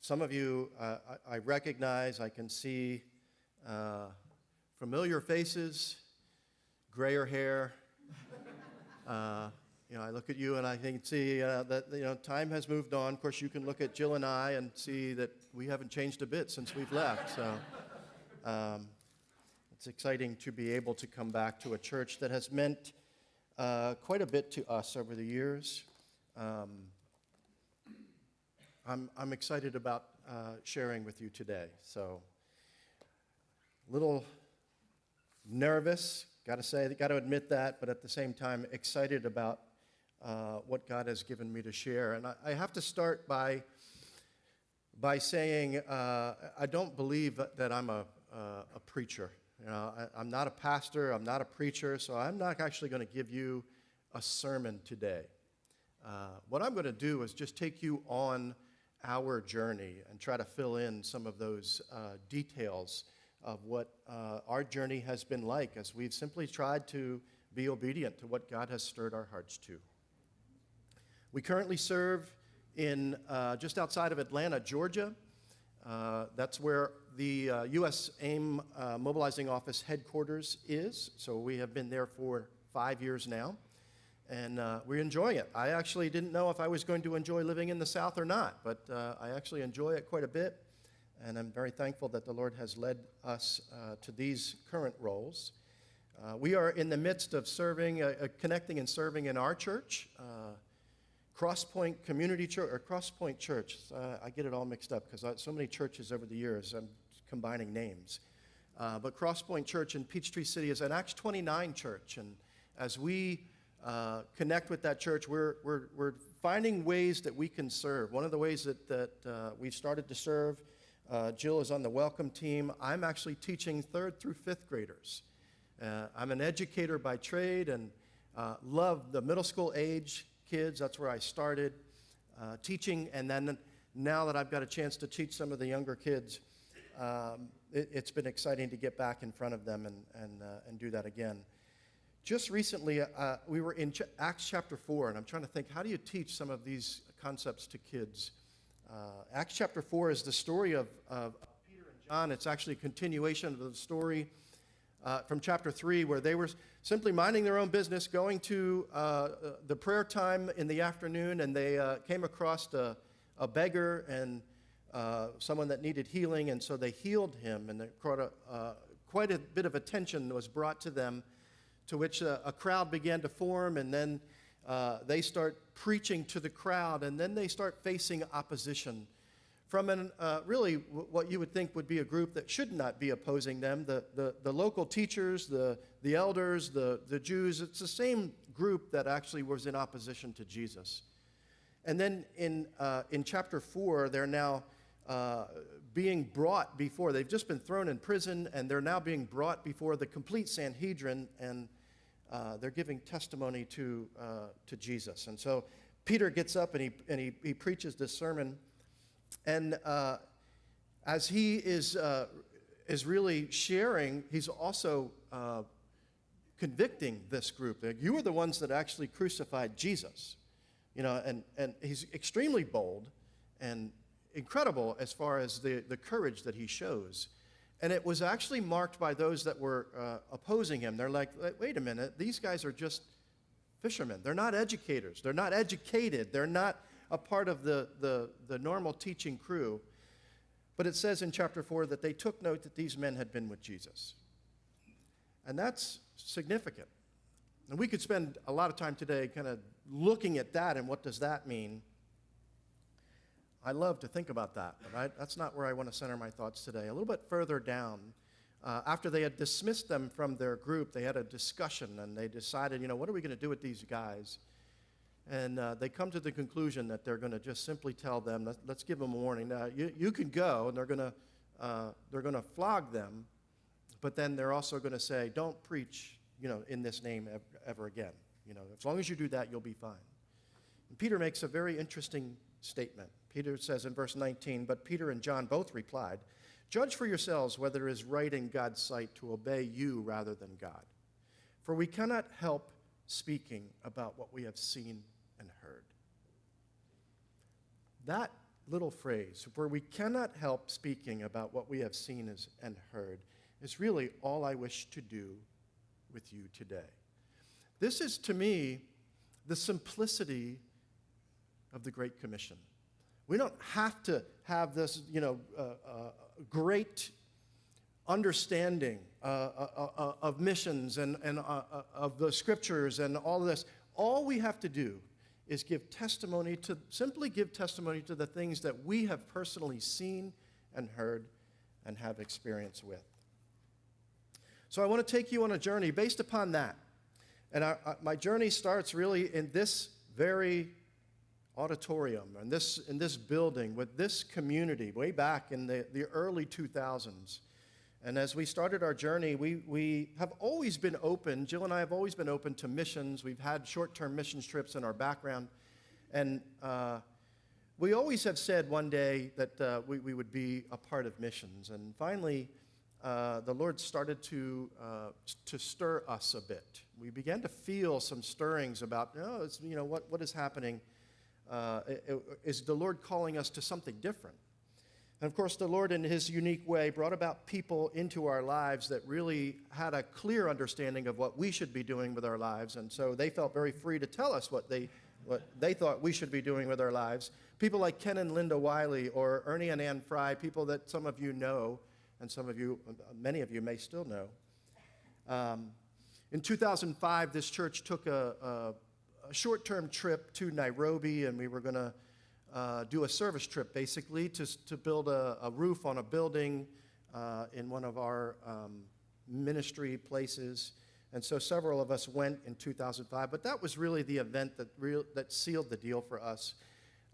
Some of you I recognize, I can see familiar faces, grayer hair. I look at you and I can see that time has moved on. Of course, you can look at Jill and I and see that we haven't changed a bit since we've left. So it's exciting to be able to come back to a church that has meant quite a bit to us over the years. I'm excited about sharing with you today. So, a little nervous, got to admit that, but at the same time excited about what God has given me to share. And I have to start by saying I don't believe that I'm a preacher. I'm not a pastor. I'm not a preacher. So I'm not actually going to give you a sermon today. What I'm going to do is just take you on our journey and try to fill in some of those details of what our journey has been like as we've simply tried to be obedient to what God has stirred our hearts to. We currently serve in just outside of Atlanta, Georgia. That's where the U.S. AIM Mobilizing Office headquarters is. So we have been there for 5 years now, and we're enjoying it. I actually didn't know if I was going to enjoy living in the South or not, but I actually enjoy it quite a bit, and I'm very thankful that the Lord has led us to these current roles. We are in the midst of serving, connecting and serving in our church, Crosspoint Community Church, or Crosspoint Church. I get it all mixed up because so many churches over the years, I'm combining names. But Crosspoint Church in Peachtree City is an Acts 29 church, and as we connect with that church, we're finding ways that we can serve. One of the ways that we've started to serve, Jill is on the welcome team. I'm actually teaching 3rd through 5th graders. I'm an educator by trade and love the middle school age kids. That's where I started teaching, and then now that I've got a chance to teach some of the younger kids, it's been exciting to get back in front of them and do that again. Just recently, we were in Acts chapter 4, and I'm trying to think, how do you teach some of these concepts to kids? Acts chapter 4 is the story of Peter and John. It's actually a continuation of the story from chapter 3, where they were simply minding their own business, going to the prayer time in the afternoon, and they came across a beggar and someone that needed healing, and so they healed him, and quite a bit of attention was brought to them, to which a crowd began to form, and then they start preaching to the crowd, and then they start facing opposition from really what you would think would be a group that should not be opposing them, the local teachers, the elders, the Jews. It's the same group that actually was in opposition to Jesus. And then in chapter 4, they're now being brought before. They've just been thrown in prison, and they're now being brought before the complete Sanhedrin, and they're giving testimony to Jesus. And so Peter gets up and he preaches this sermon. And as he is really sharing, he's also convicting this group. You are the ones that actually crucified Jesus, and he's extremely bold and incredible as far as the courage that he shows. And it was actually marked by those that were opposing him. They're like, wait a minute, these guys are just fishermen. They're not educators. They're not educated. They're not a part of the normal teaching crew. But it says in chapter 4 that they took note that these men had been with Jesus. And that's significant. And we could spend a lot of time today kind of looking at that and what does that mean. I love to think about that, but that's not where I want to center my thoughts today. A little bit further down, after they had dismissed them from their group, they had a discussion, and they decided, what are we going to do with these guys? And they come to the conclusion that they're going to just simply tell them, let's give them a warning. Now, you can go, and they're going to flog them, but then they're also going to say, don't preach, in this name ever again. As long as you do that, you'll be fine. And Peter makes a very interesting statement. Peter says in verse 19, but Peter and John both replied, judge for yourselves whether it is right in God's sight to obey you rather than God. For we cannot help speaking about what we have seen and heard. That little phrase, where we cannot help speaking about what we have seen and heard, is really all I wish to do with you today. This is, to me, the simplicity of the Great Commission. We don't have to have this, great understanding of missions and of the scriptures and all of this. All we have to do is simply give testimony to the things that we have personally seen and heard and have experience with. So I want to take you on a journey based upon that. And my journey starts really in this very auditorium, in this building, with this community, way back in the early 2000s. And as we started our journey, we have always been open. Jill and I have always been open to missions. We've had short-term missions trips in our background. And we always have said one day that we would be a part of missions. And finally, the Lord started to stir us a bit. We began to feel some stirrings about, what is happening? Is the Lord calling us to something different? And of course, the Lord, in his unique way, brought about people into our lives that really had a clear understanding of what we should be doing with our lives. And so they felt very free to tell us what they thought we should be doing with our lives. People like Ken and Linda Wiley or Ernie and Ann Fry, people that some of you know, and many of you may still know. In 2005, this church took a short-term trip to Nairobi, and we were going to do a service trip, basically, to build a roof on a building in one of our ministry places. And so several of us went in 2005, but that was really the event that sealed the deal for us.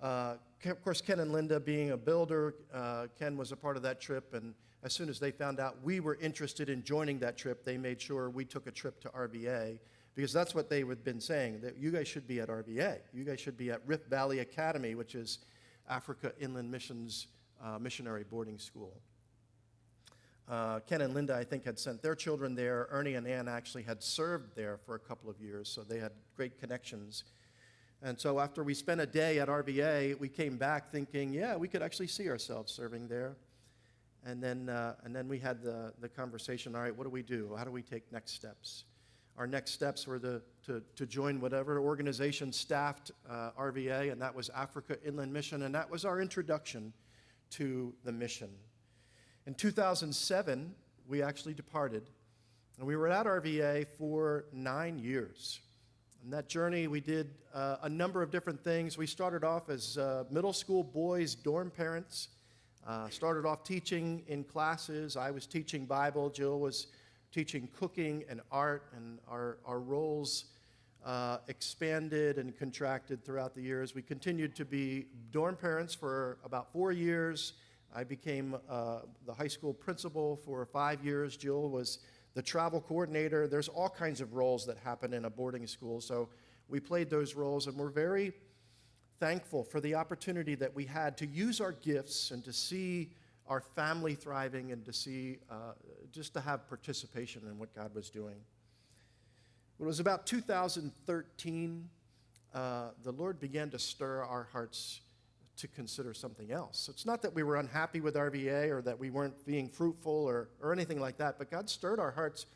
Of course, Ken and Linda, being a builder, Ken was a part of that trip, and as soon as they found out we were interested in joining that trip, they made sure we took a trip to RVA, because that's what they had been saying, that you guys should be at RVA. You guys should be at Rift Valley Academy, which is Africa Inland Missions missionary boarding school. Ken and Linda, I think, had sent their children there. Ernie and Ann actually had served there for a couple of years, so they had great connections. And so after we spent a day at RVA, we came back thinking, yeah, we could actually see ourselves serving there. And then we had the conversation, all right, what do we do? How do we take next steps? Our next steps were to join whatever organization staffed RVA, and that was Africa Inland Mission, and that was our introduction to the mission. In 2007, we actually departed, and we were at RVA for 9 years. In that journey, we did a number of different things. We started off as middle school boys' dorm parents, started off teaching in classes. I was teaching Bible. Jill was teaching cooking and art, and our roles expanded and contracted throughout the years. We continued to be dorm parents for about 4 years. I became the high school principal for 5 years. Jill was the travel coordinator. There's all kinds of roles that happen in a boarding school, so we played those roles, and we're very thankful for the opportunity that we had to use our gifts and to see our family thriving and to see, just to have participation in what God was doing. It was about 2013, the Lord began to stir our hearts to consider something else. It's not that we were unhappy with RVA or that we weren't being fruitful or anything like that, but God stirred our hearts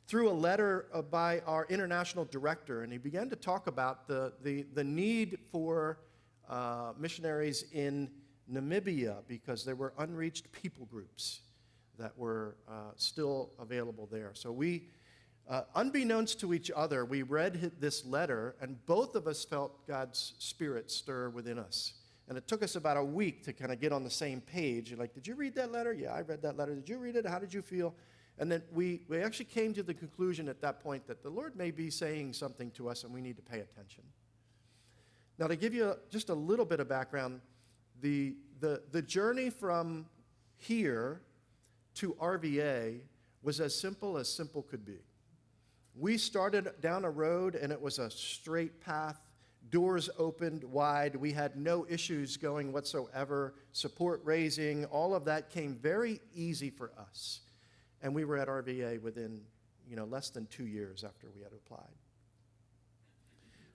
through a letter by our international director, and he began to talk about the need for missionaries in Namibia, because there were unreached people groups that were still available there. So we, unbeknownst to each other, we read this letter, and both of us felt God's Spirit stir within us. And it took us about a week to kind of get on the same page. You're like, did you read that letter? Yeah, I read that letter. Did you read it? How did you feel? And then we actually came to the conclusion at that point that the Lord may be saying something to us, and we need to pay attention. Now, to give you just a little bit of background, the journey from here to RVA was as simple could be. We started down a road, and it was a straight path. Doors opened wide. We had no issues going whatsoever. Support raising, all of that came very easy for us. And we were at RVA within, less than 2 years after we had applied.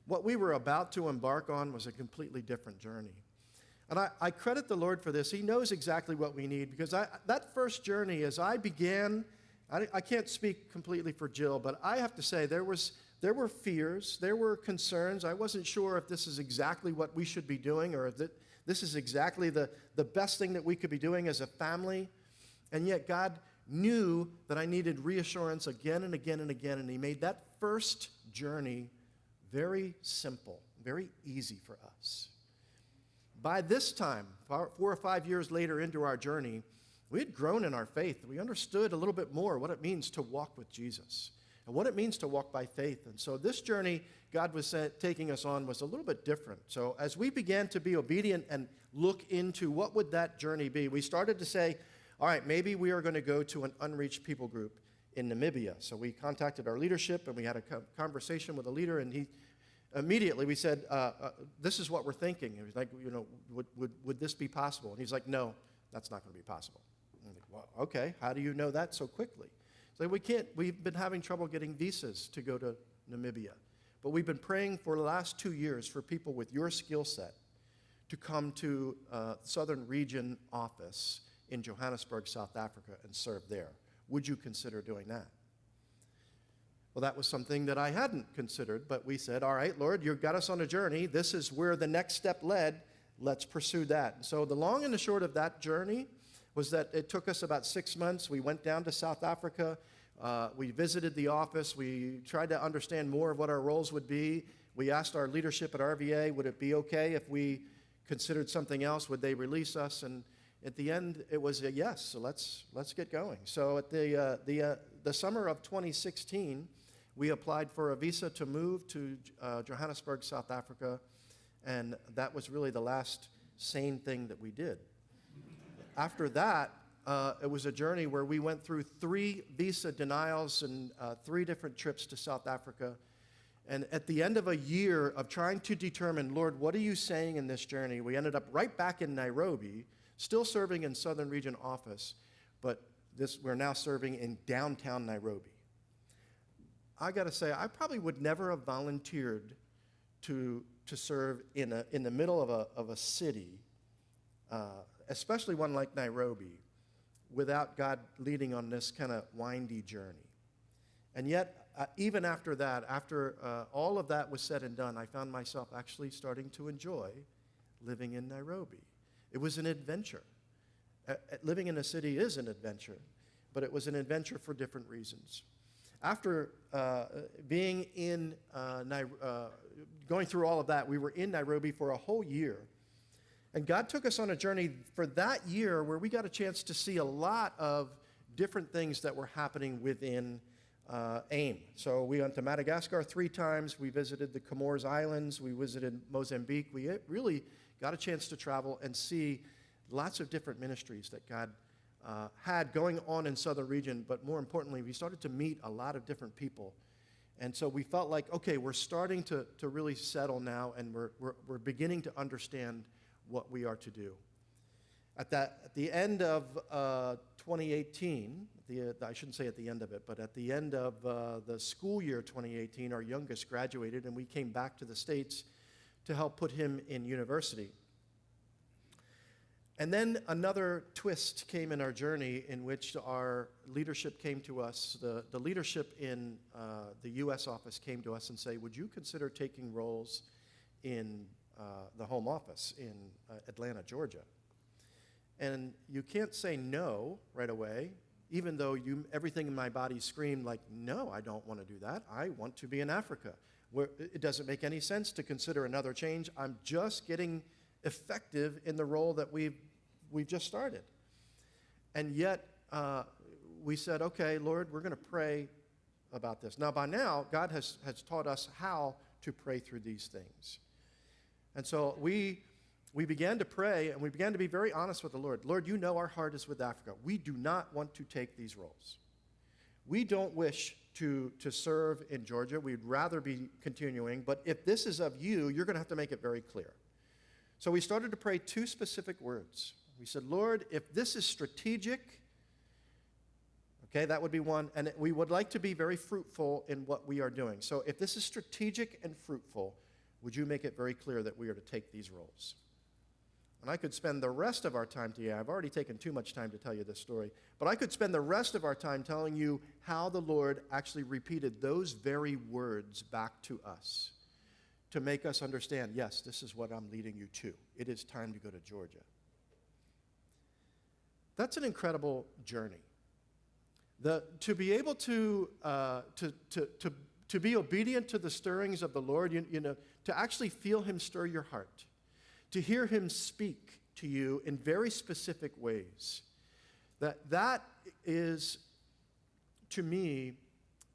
What we were about to embark on was a completely different journey. And I credit the Lord for this. He knows exactly what we need, because that first journey, as I began, I can't speak completely for Jill, but I have to say there were fears, there were concerns. I wasn't sure if this is exactly what we should be doing, or if this is exactly the best thing that we could be doing as a family. And yet God knew that I needed reassurance again and again and again, and he made that first journey very simple, very easy for us. By this time, 4 or 5 years later into our journey, we had grown in our faith. We understood a little bit more what it means to walk with Jesus and what it means to walk by faith. And so this journey God was taking us on was a little bit different. So as we began to be obedient and look into what would that journey be, we started to say, all right, maybe we are going to go to an unreached people group in Namibia. So we contacted our leadership, and we had a conversation with a leader, and immediately we said, this is what we're thinking. He was like, would this be possible? And he's like, no, that's not going to be possible. I'm like, well, okay, how do you know that so quickly? So we've been having trouble getting visas to go to Namibia. But we've been praying for the last 2 years for people with your skill set to come to Southern Region office in Johannesburg, South Africa, and serve there. Would you consider doing that? Well, that was something that I hadn't considered, but we said, all right, Lord, you've got us on a journey. This is where the next step led. Let's pursue that. And so the long and the short of that journey was that it took us about 6 months. We went down to South Africa. We visited the office. We tried to understand more of what our roles would be. We asked our leadership at RVA, would it be okay if we considered something else? Would they release us? And at the end, it was a yes, so let's get going. So at the summer of 2016, we applied for a visa to move to Johannesburg, South Africa, and that was really the last sane thing that we did. After that, it was a journey where we went through 3 visa denials and 3 different trips to South Africa. And at the end of a year of trying to determine, Lord, what are you saying in this journey? We ended up right back in Nairobi, still serving in Southern Region office, but we're now serving in downtown Nairobi. I got to say, I probably would never have volunteered to serve in the middle of a city, especially one like Nairobi, without God leading on this kind of windy journey. And yet, even after that, after all of that was said and done, I found myself actually starting to enjoy living in Nairobi. It was an adventure. Living in a city is an adventure, but it was an adventure for different reasons. After being in going through all of that, we were in Nairobi for a whole year. And God took us on a journey for that year where we got a chance to see a lot of different things that were happening within AIM. So we went to Madagascar 3 times. We visited the Comores Islands. We visited Mozambique. We really got a chance to travel and see lots of different ministries that God had going on in Southern Region, but more importantly, we started to meet a lot of different people. And so we felt like, okay, we're starting to really settle now, and we're beginning to understand what we are to do. At the end of 2018, I shouldn't say at the end of it, but at the end of the school year 2018, our youngest graduated, and we came back to the States to help put him in university. And then another twist came in our journey in which our leadership came to us. The leadership in the U.S. office came to us and say, would you consider taking roles in the home office in Atlanta, Georgia? And you can't say no right away, even though everything in my body screamed like, no, I don't want to do that. I want to be in Africa. It doesn't make any sense to consider another change. I'm just getting effective in the role that we've just started. And yet, we said, okay, Lord, we're going to pray about this. Now, by now, God has taught us how to pray through these things. And so we began to pray, and we began to be very honest with the Lord. Lord, you know our heart is with Africa. We do not want to take these roles. We don't wish to serve in Georgia. We'd rather be continuing. But if this is of you, you're going to have to make it very clear. So we started to pray 2 specific words. We said, Lord, if this is strategic, okay, that would be one. And we would like to be very fruitful in what we are doing. So if this is strategic and fruitful, would you make it very clear that we are to take these roles? And I could spend the rest of our time together. I've already taken too much time to tell you this story, but I could spend the rest of our time telling you how the Lord actually repeated those very words back to us to make us understand, yes, this is what I'm leading you to. It is time to go to Georgia. That's an incredible journey. To be able to be obedient to the stirrings of the Lord, to actually feel him stir your heart, to hear him speak to you in very specific ways. That is, to me,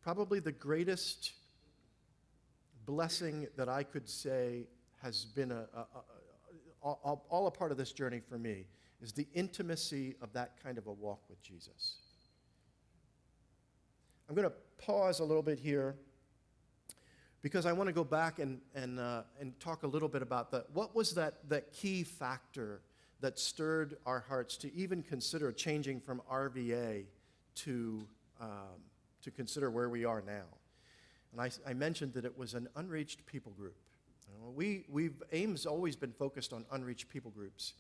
probably the greatest blessing that I could say has been all a part of this journey for me, is the intimacy of that kind of a walk with Jesus. I'm going to pause a little bit here because I want to go back and talk a little bit about what was that key factor that stirred our hearts to even consider changing from RVA to consider where we are now. And I mentioned that it was an unreached people group. AIM's always been focused on unreached people groups.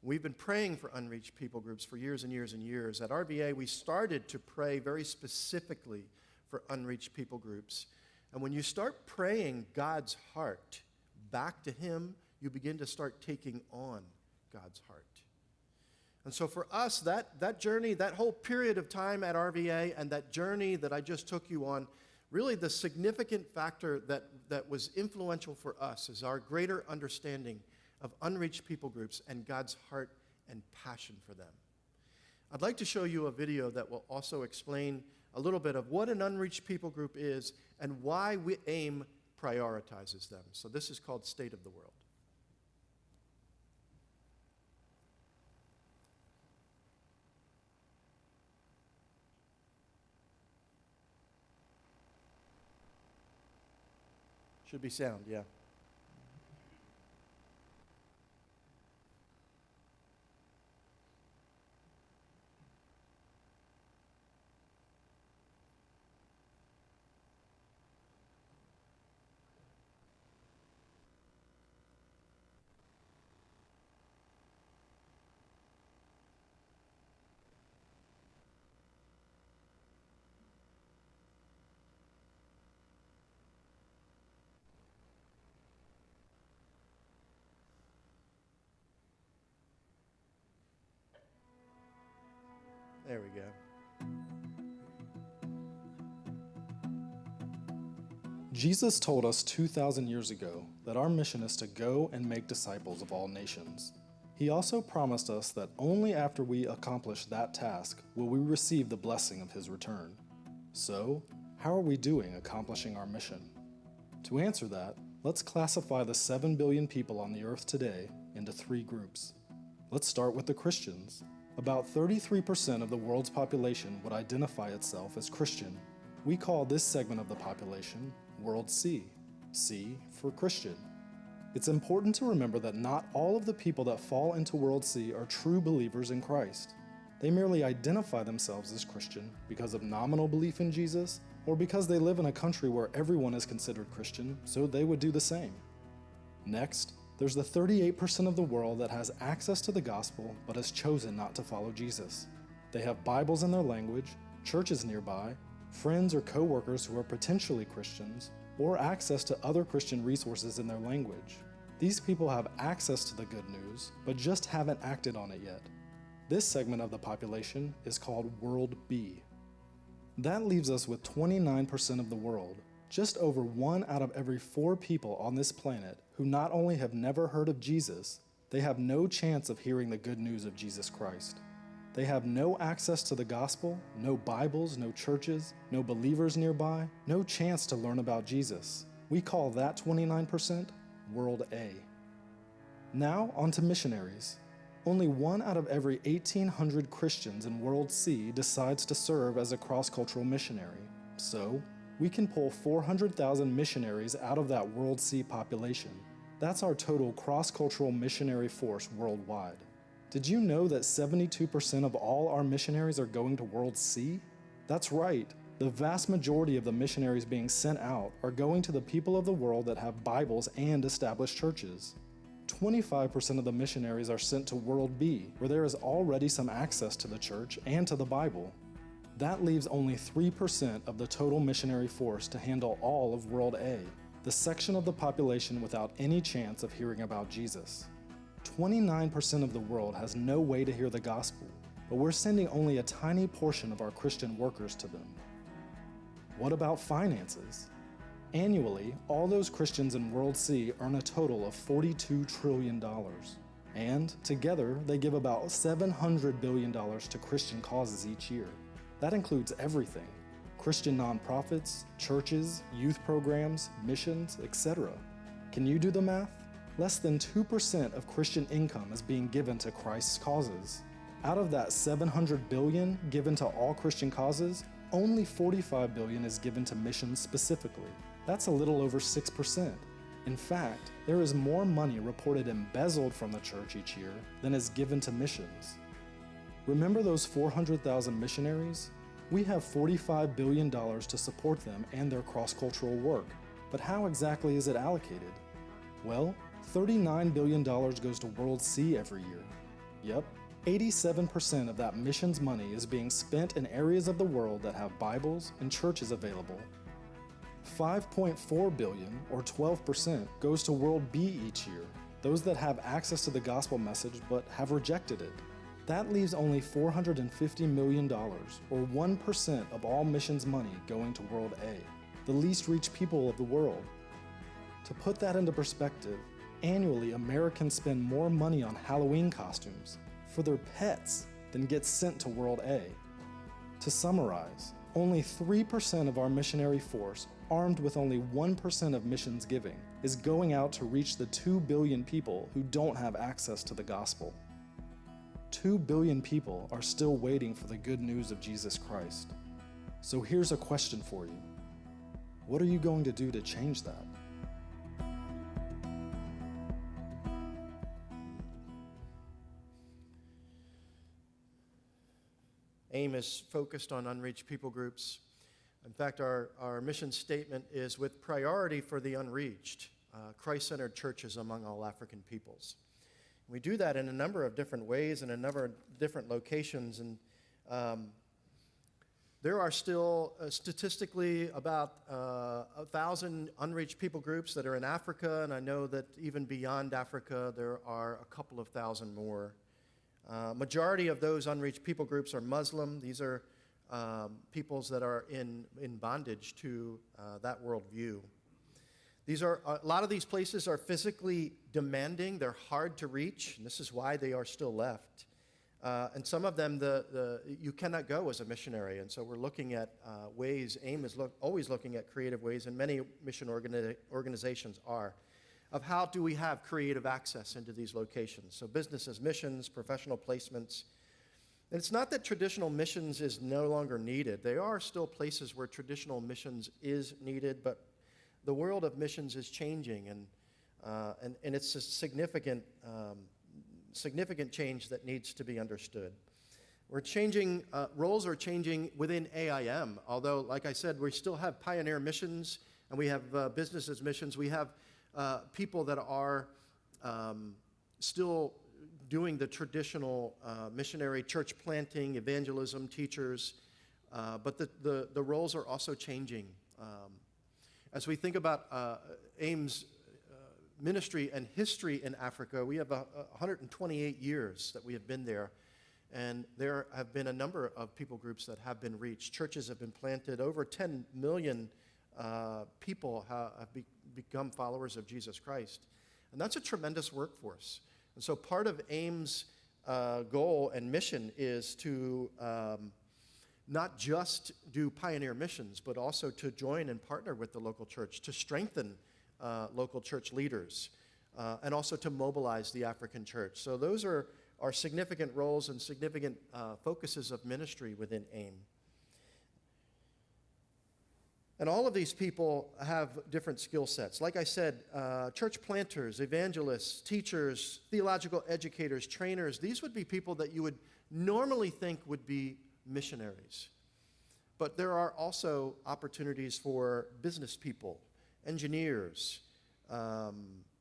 We've been praying for unreached people groups for years and years and years. At RVA, we started to pray very specifically for unreached people groups. And when you start praying God's heart back to him, you begin to start taking on God's heart. And so for us, that journey, that whole period of time at RVA and that journey that I just took you on, really the significant factor that was influential for us is our greater understanding of unreached people groups and God's heart and passion for them. I'd like to show you a video that will also explain a little bit of what an unreached people group is and why AIM prioritizes them. So this is called State of the World. Should be sound, yeah. There we go. Jesus told us 2,000 years ago that our mission is to go and make disciples of all nations. He also promised us that only after we accomplish that task will we receive the blessing of his return. So, how are we doing accomplishing our mission? To answer that, let's classify the 7 billion people on the earth today into 3 groups. Let's start with the Christians. About 33% of the world's population would identify itself as Christian. We call this segment of the population World C. C for Christian. It's important to remember that not all of the people that fall into World C are true believers in Christ. They merely identify themselves as Christian because of nominal belief in Jesus, or because they live in a country where everyone is considered Christian, so they would do the same. Next, there's the 38% of the world that has access to the gospel but has chosen not to follow Jesus. They have Bibles in their language, churches nearby, friends or co-workers who are potentially Christians, or access to other Christian resources in their language. These people have access to the good news, but just haven't acted on it yet. This segment of the population is called World B. That leaves us with 29% of the world, just over 1 out of every 4 people on this planet who not only have never heard of Jesus, they have no chance of hearing the good news of Jesus Christ. They have no access to the gospel, no Bibles, no churches, no believers nearby, no chance to learn about Jesus. We call that 29% World A. Now on to missionaries. Only 1 out of every 1,800 Christians in World C decides to serve as a cross-cultural missionary. So, we can pull 400,000 missionaries out of that World C population. That's our total cross-cultural missionary force worldwide. Did you know that 72% of all our missionaries are going to World C? That's right. The vast majority of the missionaries being sent out are going to the people of the world that have Bibles and established churches. 25% of the missionaries are sent to World B, where there is already some access to the church and to the Bible. That leaves only 3% of the total missionary force to handle all of World A, the section of the population without any chance of hearing about Jesus. 29% of the world has no way to hear the gospel, but we're sending only a tiny portion of our Christian workers to them. What about finances? Annually, all those Christians in World C earn a total of $42 trillion. And together, they give about $700 billion to Christian causes each year. That includes everything: Christian nonprofits, churches, youth programs, missions, etc. Can you do the math? Less than 2% of Christian income is being given to Christ's causes. Out of that $700 billion given to all Christian causes, only $45 billion is given to missions specifically. That's a little over 6%. In fact, there is more money reported embezzled from the church each year than is given to missions. Remember those 400,000 missionaries? We have $45 billion to support them and their cross-cultural work, but how exactly is it allocated? Well, $39 billion goes to World C every year. Yep, 87% of that missions money is being spent in areas of the world that have Bibles and churches available. $5.4 billion, or 12%, goes to World B each year, those that have access to the gospel message but have rejected it. That leaves only $450 million, or 1% of all missions money going to World A, the least reached people of the world. To put that into perspective, annually Americans spend more money on Halloween costumes for their pets than gets sent to World A. To summarize, only 3% of our missionary force, armed with only 1% of missions giving, is going out to reach the 2 billion people who don't have access to the gospel. 2 billion people are still waiting for the good news of Jesus Christ. So here's a question for you. What are you going to do to change that? AIM is focused on unreached people groups. In fact, our mission statement is with priority for the unreached, Christ-centered churches among all African peoples. We do that in a number of different ways and a number of different locations. And there are still statistically about 1,000 unreached people groups that are in Africa, and I know that even beyond Africa there are a couple of thousand more. Majority of those unreached people groups are Muslim. These are peoples that are in bondage to that worldview. A lot of these places are physically demanding. They're hard to reach, and this is why they are still left. And some of them, you cannot go as a missionary, and so we're looking at ways. AIM is always looking at creative ways, and many mission organizations are, of how do we have creative access into these locations. So business as missions, professional placements. And it's not that traditional missions is no longer needed. There are still places where traditional missions is needed, but the world of missions is changing, and it's a significant change that needs to be understood. We're changing, roles are changing within AIM, although, like I said, we still have pioneer missions, and we have business as missions. We have people that are still doing the traditional missionary church planting, evangelism, teachers, but the roles are also changing. As we think about AIM's ministry and history in Africa, we have 128 years that we have been there, and there have been a number of people groups that have been reached. Churches have been planted. Over 10 million people have become followers of Jesus Christ, and that's a tremendous workforce. And so part of AIM's goal and mission is to not just do pioneer missions, but also to join and partner with the local church, to strengthen local church leaders, and also to mobilize the African church. So those are significant roles and significant focuses of ministry within AIM. And all of these people have different skill sets. Like I said, church planters, evangelists, teachers, theological educators, trainers, these would be people that you would normally think would be missionaries. But there are also opportunities for business people, engineers,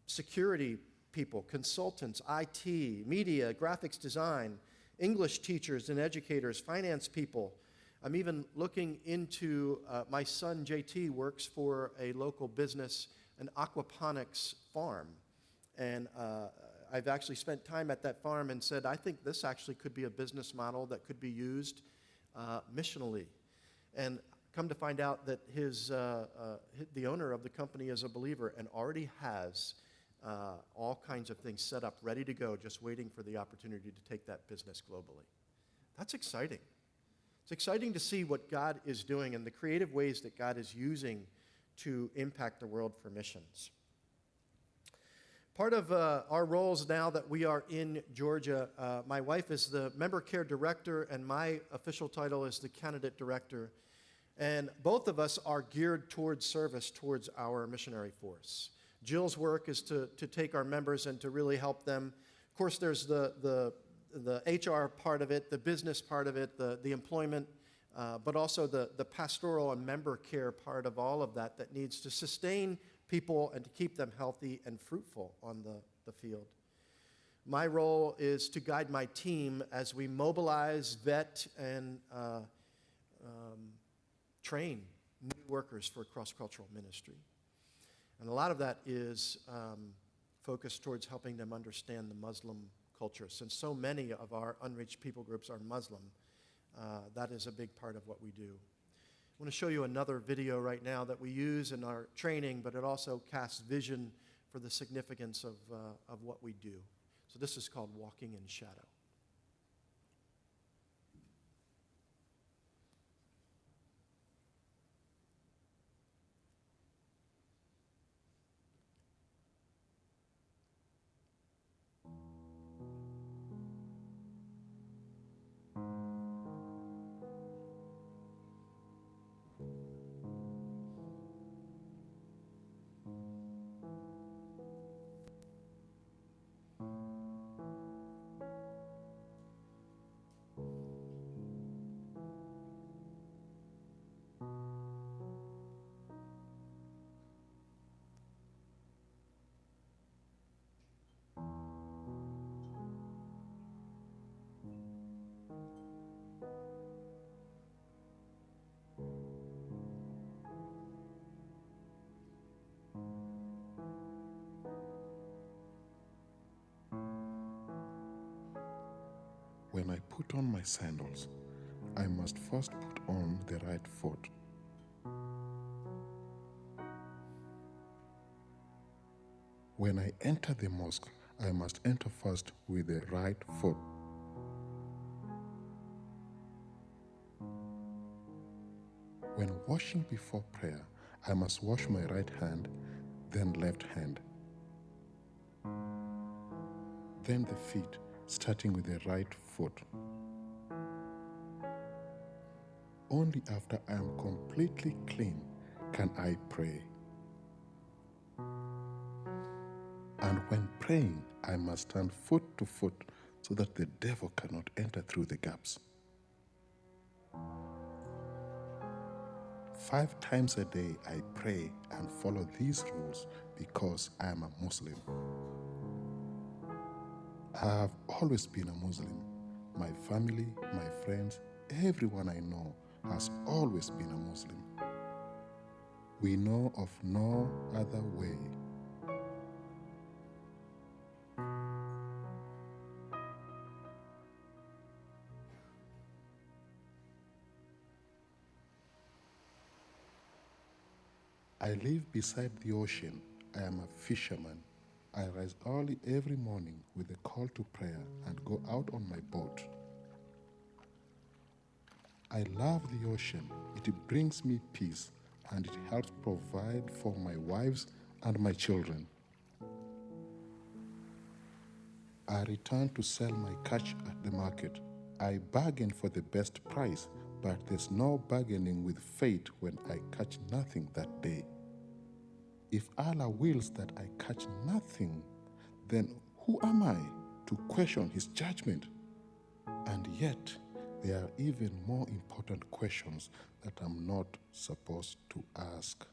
security people, consultants, IT, media, graphics design, English teachers and educators, finance people. I'm even looking into, my son JT works for a local business, an aquaponics farm. And I've actually spent time at that farm and said, I think this actually could be a business model that could be used missionally. And come to find out that the owner of the company is a believer and already has all kinds of things set up, ready to go, just waiting for the opportunity to take that business globally. That's exciting. It's exciting to see what God is doing and the creative ways that God is using to impact the world for missions. Part of our roles now that we are in Georgia, my wife is the member care director and my official title is the candidate director. And both of us are geared towards service towards our missionary force. Jill's work is to take our members and to really help them. Of course, there's the HR part of it, the business part of it, the employment, but also the pastoral and member care part of all of that needs to sustain people and to keep them healthy and fruitful on the field. My role is to guide my team as we mobilize, vet, and train new workers for cross-cultural ministry. And a lot of that is focused towards helping them understand the Muslim culture. Since so many of our unreached people groups are Muslim, that is a big part of what we do. I want to show you another video right now that we use in our training, but it also casts vision for the significance of what we do. So this is called Walking in Shadow. When I put on my sandals, I must first put on the right foot. When I enter the mosque, I must enter first with the right foot. When washing before prayer, I must wash my right hand, then left hand. Then the feet, starting with the right foot. Only after I am completely clean can I pray. And when praying, I must stand foot to foot so that the devil cannot enter through the gaps. 5 times a day I pray and follow these rules because I am a Muslim. I have always been a Muslim. My family, my friends, everyone I know has always been a Muslim. We know of no other way. I live beside the ocean. I am a fisherman. I rise early every morning with a call to prayer and go out on my boat. I love the ocean. It brings me peace and it helps provide for my wives and my children. I return to sell my catch at the market. I bargain for the best price, but there's no bargaining with fate when I catch nothing that day. If Allah wills that I catch nothing, then who am I to question His judgment? And yet, there are even more important questions that I'm not supposed to ask.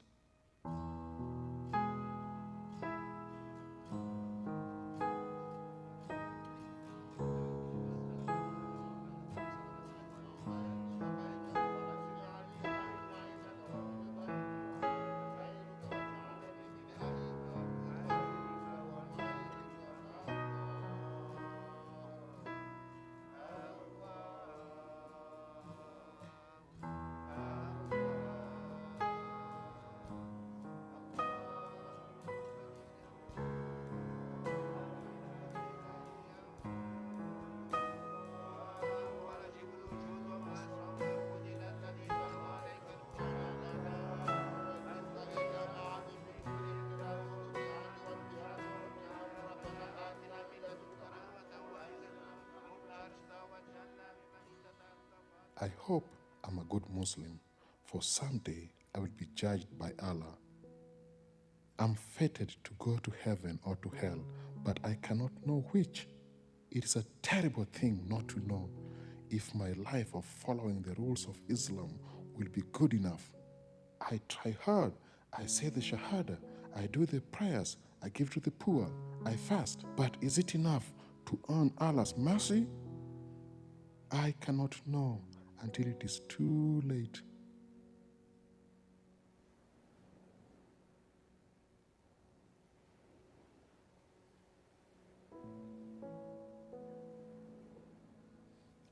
I hope I'm a good Muslim, for someday I will be judged by Allah. I'm fated to go to heaven or to hell, but I cannot know which. It is a terrible thing not to know if my life of following the rules of Islam will be good enough. I try hard. I say the Shahada. I do the prayers. I give to the poor. I fast. But is it enough to earn Allah's mercy? I cannot know until it is too late.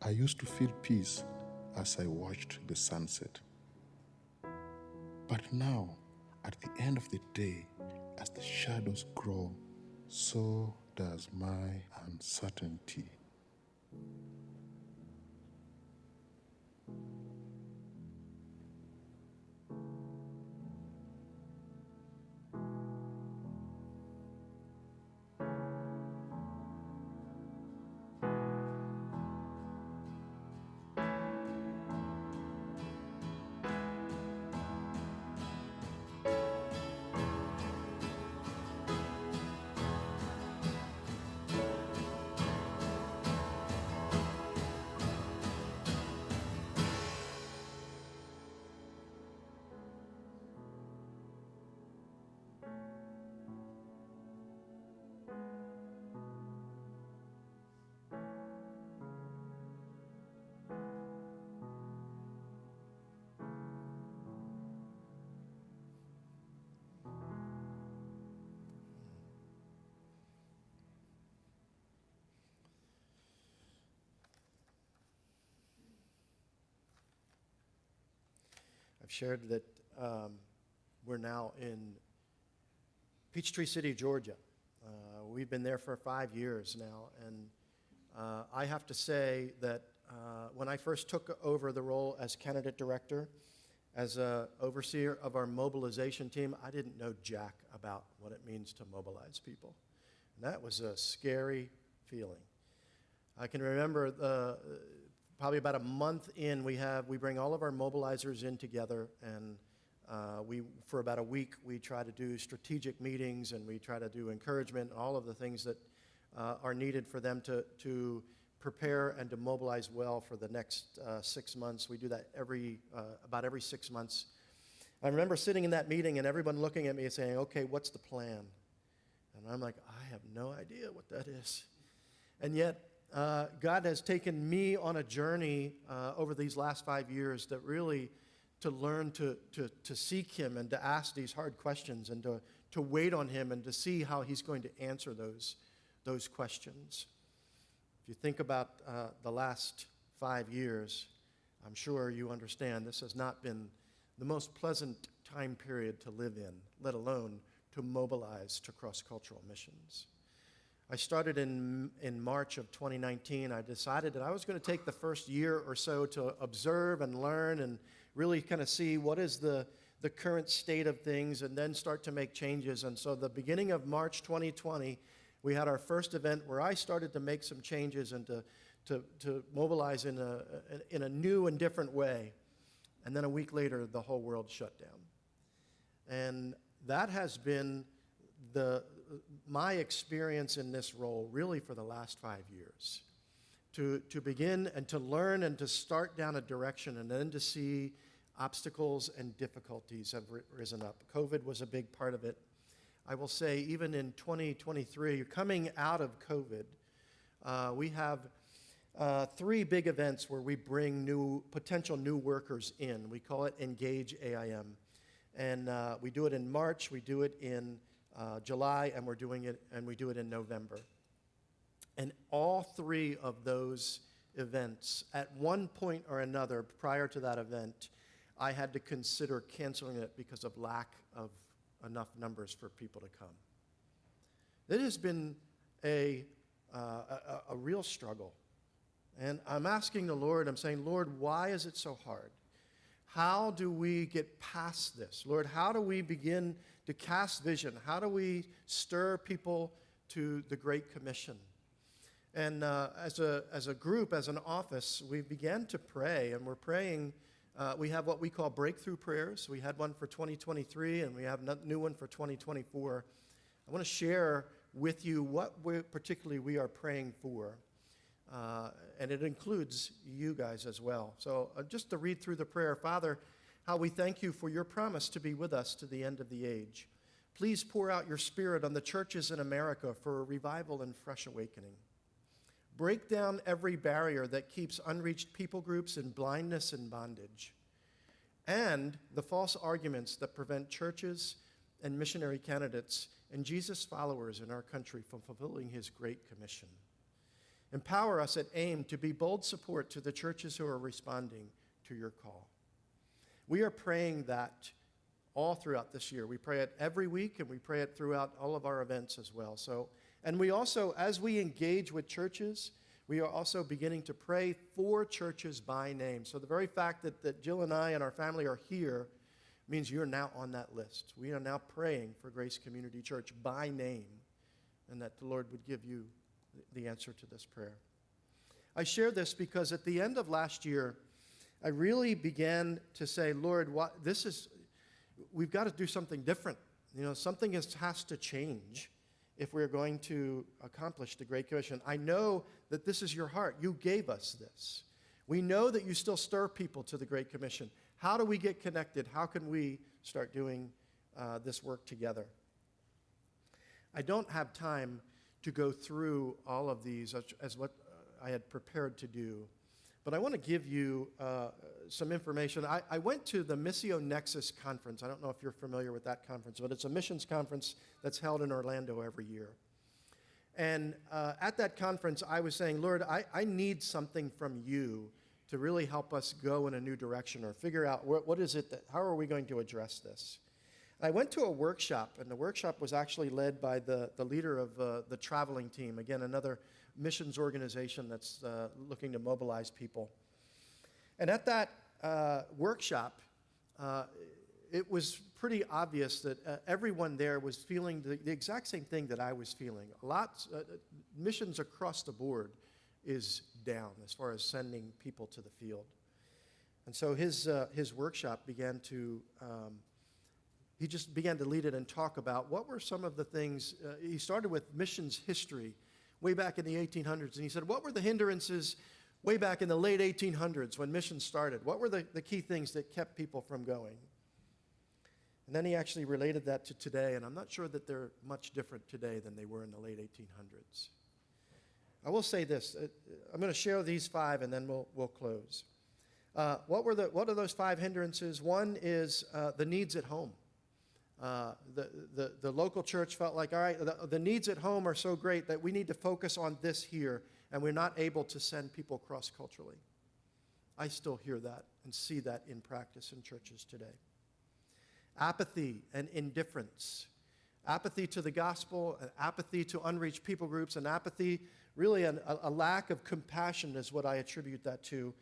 I used to feel peace as I watched the sunset. But now, at the end of the day, as the shadows grow, so does my uncertainty. I've shared that we're now in Peachtree City, Georgia. We've been there for 5 years now, and I have to say that when I first took over the role as candidate director, as an overseer of our mobilization team, I didn't know jack about what it means to mobilize people. And that was a scary feeling. I can remember probably about a month in, we bring all of our mobilizers in together, and for about a week, we try to do strategic meetings, and we try to do encouragement, all of the things that are needed for them to prepare and to mobilize well for the next 6 months. We do that about every 6 months. I remember sitting in that meeting and everyone looking at me and saying, okay, what's the plan? And I'm like, I have no idea what that is. And yet, God has taken me on a journey over these last 5 years that really to learn to seek Him and to ask these hard questions and to wait on Him and to see how He's going to answer those questions. If you think about the last 5 years, I'm sure you understand this has not been the most pleasant time period to live in, let alone to mobilize to cross-cultural missions. I started in March of 2019. I decided that I was going to take the first year or so to observe and learn and really kind of see what is the current state of things and then start to make changes. And so the beginning of March 2020, we had our first event where I started to make some changes and to mobilize in a new and different way. And then a week later, the whole world shut down. And that has been my experience in this role really for the last 5 years. To begin and to learn and to start down a direction and then to see obstacles and difficulties have risen up. COVID was a big part of it. I will say even in 2023, coming out of COVID, we have 3 big events where we bring potential new workers in. We call it Engage AIM. And we do it in March, we do it in July, and we do it in November. And all 3 of those events, at one point or another prior to that event, I had to consider canceling it because of lack of enough numbers for people to come. It has been a real struggle. And I'm asking the Lord, I'm saying, Lord, why is it so hard? How do we get past this? Lord, how do we begin to cast vision? How do we stir people to the Great Commission? And as a group, as an office, we began to pray, and we're praying. We have what we call breakthrough prayers. We had one for 2023, and we have a new one for 2024. I want to share with you what particularly we are praying for, and it includes you guys as well. So just to read through the prayer, Father, how we thank you for your promise to be with us to the end of the age. Please pour out your Spirit on the churches in America for a revival and fresh awakening. Break down every barrier that keeps unreached people groups in blindness and bondage, and the false arguments that prevent churches and missionary candidates and Jesus followers in our country from fulfilling his great commission. Empower us at AIM to be bold support to the churches who are responding to your call. We are praying that all throughout this year. We pray it every week, and we pray it throughout all of our events as well. And we also, as we engage with churches, we are also beginning to pray for churches by name. So the very fact that Jill and I and our family are here means you're now on that list. We are now praying for Grace Community Church by name, and that the Lord would give you the answer to this prayer. I share this because at the end of last year, I really began to say, Lord, we've got to do something different. Something has to change if we're going to accomplish the Great Commission. I know that this is your heart. You gave us this. We know that you still stir people to the Great Commission. How do we get connected? How can we start doing this work together? I don't have time to go through all of these as what I had prepared to do, but I want to give you some information. I went to the Missio Nexus conference. I don't know if you're familiar with that conference, but it's a missions conference that's held in Orlando every year. And at that conference, I was saying, Lord, I need something from you to really help us go in a new direction or figure out what is it how are we going to address this? And I went to a workshop, and the workshop was actually led by the leader of the traveling team, again, another missions organization that's looking to mobilize people. And at that workshop, it was pretty obvious that everyone there was feeling the exact same thing that I was feeling. Missions across the board is down as far as sending people to the field. And so his workshop began to, he just began to lead it and talk about what were some of the things. He started with missions history way back in the 1800s, and he said, what were the hindrances way back in the late 1800s when missions started? What were the key things that kept people from going? And then he actually related that to today, and I'm not sure that they're much different today than they were in the late 1800s. I will say this. I'm going to share these 5, and then we'll close. What are those 5 hindrances? One is the needs at home. The local church felt like, all right, the needs at home are so great that we need to focus on this here, and we're not able to send people cross-culturally. I still hear that and see that in practice in churches today. Apathy and indifference. Apathy to the gospel, and apathy to unreached people groups, and apathy, really a lack of compassion is what I attribute that to.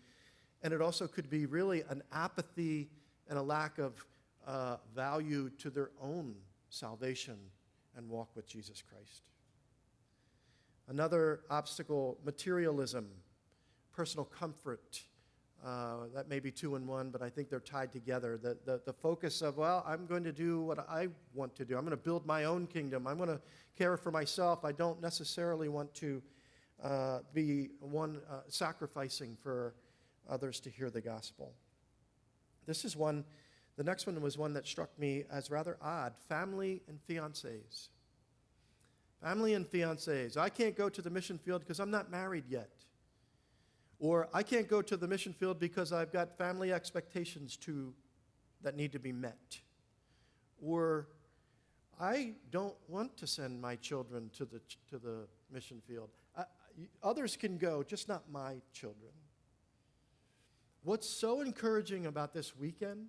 And it also could be really an apathy and a lack of value to their own salvation and walk with Jesus Christ. Another obstacle, materialism, personal comfort. That may be 2 in 1, but I think they're tied together. The focus of, well, I'm going to do what I want to do. I'm going to build my own kingdom. I'm going to care for myself. I don't necessarily want to be one sacrificing for others to hear the gospel. This is one. The next one was one that struck me as rather odd. Family and fiancés. Family and fiancés. I can't go to the mission field because I'm not married yet. Or I can't go to the mission field because I've got family expectations that need to be met. Or I don't want to send my children to the mission field. Others can go, just not my children. What's so encouraging about this weekend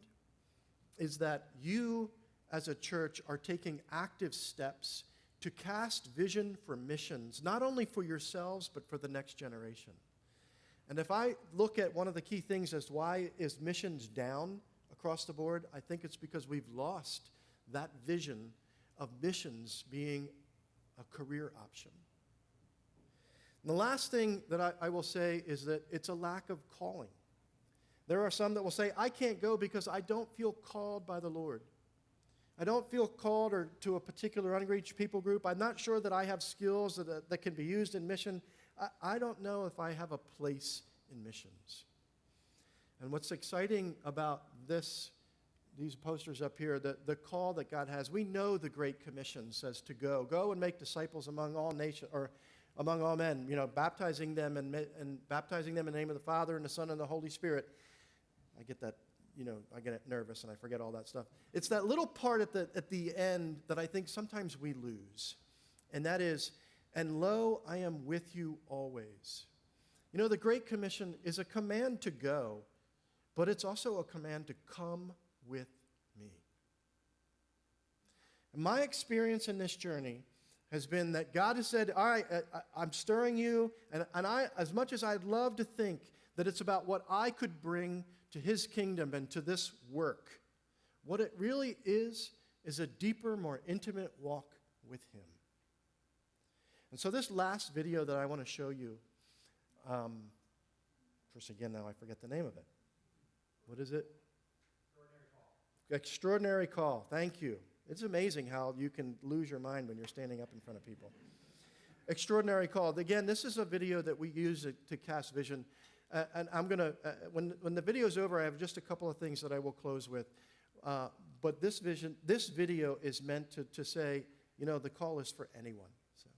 is that you as a church are taking active steps to cast vision for missions, not only for yourselves, but for the next generation. And if I look at one of the key things as why is missions down across the board, I think it's because we've lost that vision of missions being a career option. And the last thing that I will say is that it's a lack of calling. There are some that will say, I can't go because I don't feel called by the Lord. I don't feel called or to a particular unreached people group. I'm not sure that I have skills that can be used in mission. I don't know if I have a place in missions. And what's exciting about these posters up here, the call that God has, we know the Great Commission says to go and make disciples among all nations, or among all men, baptizing them and baptizing them in the name of the Father and the Son and the Holy Spirit. I get that, I get nervous and I forget all that stuff. It's that little part at the end that I think sometimes we lose. And that is, and lo, I am with you always. The Great Commission is a command to go, but it's also a command to come with me. And my experience in this journey has been that God has said, all right, I'm stirring you, and I, as much as I'd love to think that it's about what I could bring to his kingdom and to this work, what it really is a deeper, more intimate walk with him. And so this last video that I want to show you, first again, now I forget the name of it. What is it? Extraordinary Call. Thank you. It's amazing how you can lose your mind when you're standing up in front of people. Extraordinary Call. Again, this is a video that we use to cast vision. And I'm going to, when the video's over, I have just a couple of things that I will close with. But this video is meant to say, the call is for anyone. So.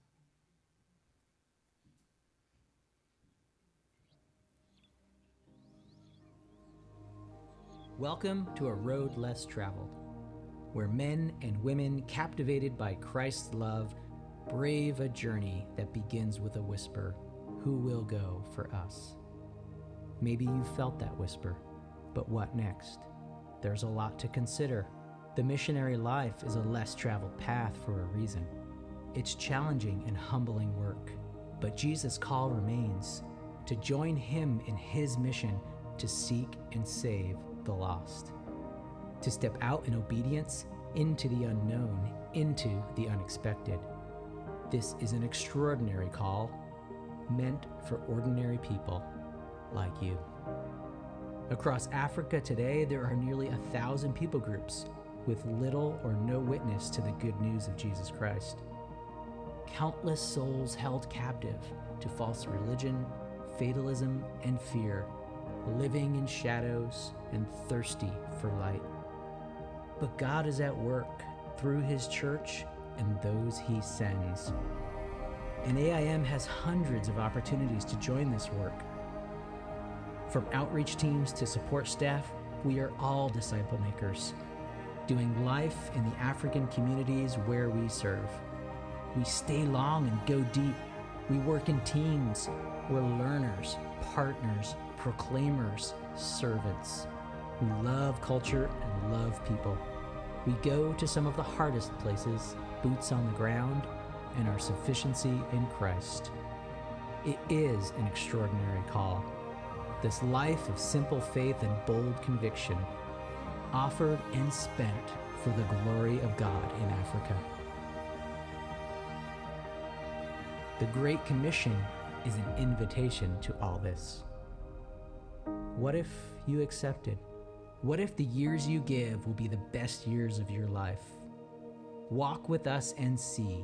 Welcome to A Road Less Traveled, where men and women captivated by Christ's love brave a journey that begins with a whisper, "Who will go for us?" Maybe you felt that whisper, but what next? There's a lot to consider. The missionary life is a less traveled path for a reason. It's challenging and humbling work, but Jesus' call remains to join him in his mission to seek and save the lost, to step out in obedience into the unknown, into the unexpected. This is an extraordinary call meant for ordinary people like you. Across Africa today, there are nearly 1,000 people groups with little or no witness to the good news of Jesus Christ. Countless souls held captive to false religion, fatalism, and fear, living in shadows and thirsty for light. But God is at work through his church and those he sends. And AIM has hundreds of opportunities to join this work. From outreach teams to support staff, we are all disciple makers, doing life in the African communities where we serve. We stay long and go deep. We work in teams. We're learners, partners, proclaimers, servants. We love culture and love people. We go to some of the hardest places, boots on the ground, and our sufficiency in Christ. It is an extraordinary call. This life of simple faith and bold conviction, offered and spent for the glory of God in Africa. The Great Commission is an invitation to all this. What if you accepted? What if the years you give will be the best years of your life? Walk with us and see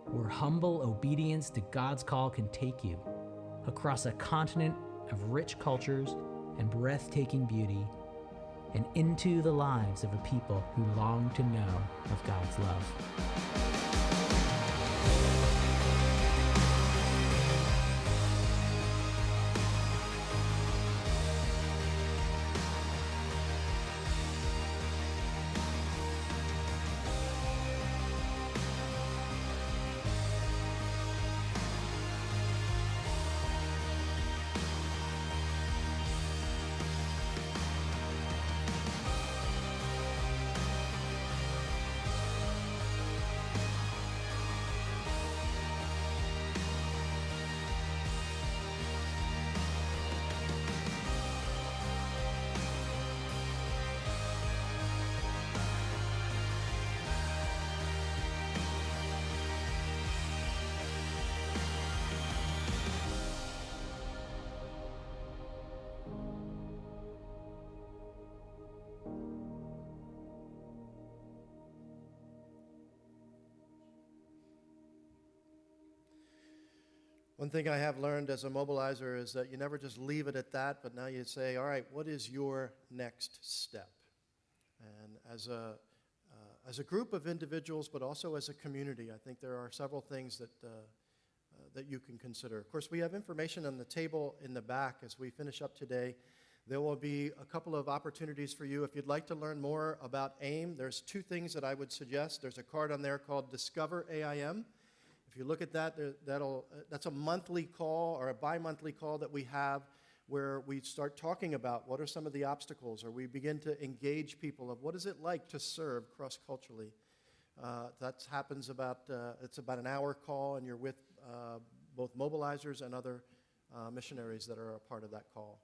where humble obedience to God's call can take you across a continent of rich cultures and breathtaking beauty, and into the lives of a people who long to know of God's love. One thing I have learned as a mobilizer is that you never just leave it at that, but now you say, all right, what is your next step? And as a group of individuals, but also as a community, I think there are several things that you can consider. Of course, we have information on the table in the back as we finish up today. There will be a couple of opportunities for you. If you'd like to learn more about AIM, there's two things that I would suggest. There's a card on there called Discover AIM. If you look at that, that's a monthly call or a bi-monthly call that we have where we start talking about what are some of the obstacles, or we begin to engage people of what is it like to serve cross-culturally. That happens it's about an hour call, and you're with both mobilizers and other missionaries that are a part of that call.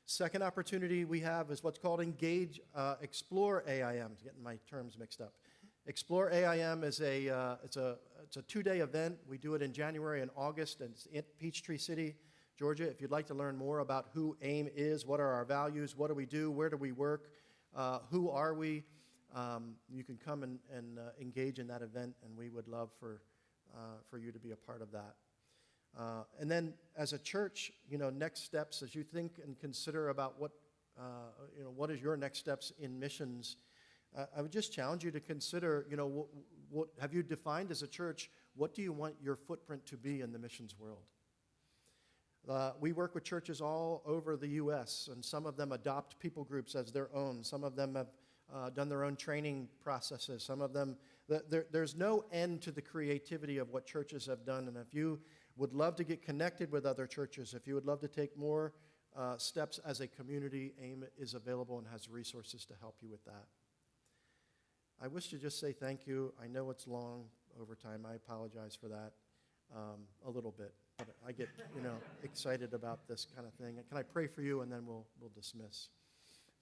Second opportunity we have is what's called Explore AIM. I'm getting my terms mixed up. Explore AIM is it's a 2-day event. We do it in January and August, and it's in Peachtree City, Georgia. If you'd like to learn more about who AIM is, what are our values, what do we do, where do we work, who are we, you can come and engage in that event, and we would love for you to be a part of that. And then as a church, next steps, as you think and consider about what is your next steps in missions, I would just challenge you to consider, what have you defined as a church, what do you want your footprint to be in the missions world? We work with churches all over the U.S., and some of them adopt people groups as their own. Some of them have done their own training processes. Some of them, there's no end to the creativity of what churches have done, and if you would love to get connected with other churches, if you would love to take more steps as a community, AIM is available and has resources to help you with that. I wish to just say thank you. I know it's long over time. I apologize for that a little bit. But I get excited about this kind of thing. Can I pray for you, and then we'll dismiss?